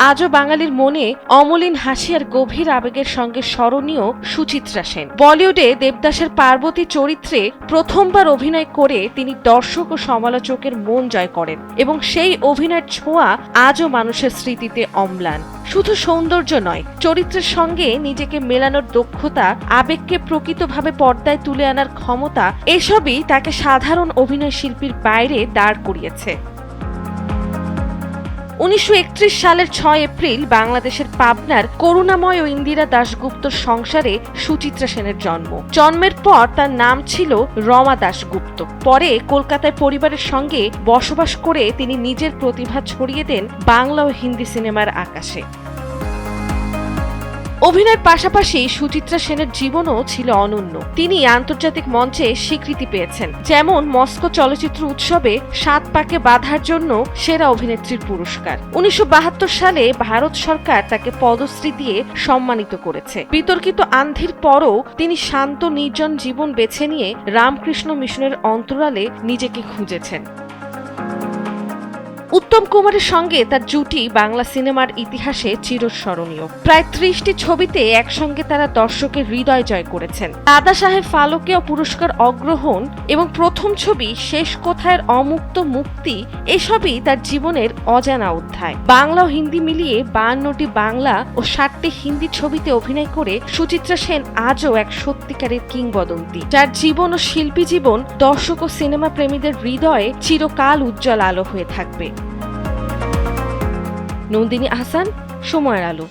আজও বাঙালির মনে অমলিন হাসি আর গভীর আবেগের সঙ্গে স্মরণীয় সুচিত্রা সেন। বলিউডে দেবদাসের পার্বতী চরিত্রে প্রথমবার অভিনয় করে তিনি দর্শক ও সমালোচকের মন জয় করেন এবং সেই অভিনয়ের ছোঁয়া আজও মানুষের স্মৃতিতে অম্লান। শুধু সৌন্দর্য নয়, চরিত্রের সঙ্গে নিজেকে মেলানোর দক্ষতা, আবেগকে প্রকৃতভাবে পর্দায় তুলে আনার ক্ষমতা, এসবই তাকে সাধারণ অভিনয় শিল্পীর বাইরে দাঁড় করিয়েছে। 1931 সালের 6 এপ্রিল বাংলাদেশের পাবনার করুণাময় ও ইন্দিরা দাশগুপ্তর সংসারে সুচিত্রা সেনের জন্ম। জন্মের পর তার নাম ছিল রমা দাশগুপ্ত। পরে কলকাতায় পরিবারের সঙ্গে বসবাস করে তিনি নিজের প্রতিভা ছড়িয়ে দেন বাংলা ও হিন্দি সিনেমার আকাশে। অভিনয়ের পাশাপাশি সুচিত্রা সেনের জীবনও ছিল অনন্য। তিনি আন্তর্জাতিক মঞ্চে স্বীকৃতি পেয়েছেন, যেমন মস্কো চলচ্চিত্র উৎসবে 7 পাকে বাঁধার জন্য সেরা অভিনেত্রীর পুরস্কার। 1972 সালে ভারত সরকার তাকে পদ্মশ্রী দিয়ে সম্মানিত করেছে। বিতর্কিত আন্ধির পরও তিনি শান্ত নির্জন জীবন বেছে নিয়ে রামকৃষ্ণ মিশনের অন্তরালে নিজেকে খুঁজেছেন। উত্তম কুমারের সঙ্গে তার জুটি বাংলা সিনেমার ইতিহাসে চিরস্মরণীয়। প্রায় 30টি ছবিতে একসঙ্গে তারা দর্শকের হৃদয় জয় করেছেন। দাদা সাহেব ফালকেও পুরস্কার অগ্রহণ এবং প্রথম ছবি শেষ কোথায় অমুক্ত মুক্তি, এসবই তার জীবনের অজানা অধ্যায়। বাংলা ও হিন্দি মিলিয়ে 52টি বাংলা ও 60টি হিন্দি ছবিতে অভিনয় করে সুচিত্রা সেন আজও এক সত্যিকারের কিংবদন্তি, যার জীবন ও শিল্পী জীবন দর্শক ও সিনেমা প্রেমীদের হৃদয়ে চিরকাল উজ্জ্বল আলো হয়ে থাকবে। নন্দিনী আহসান, সময়ের আলো।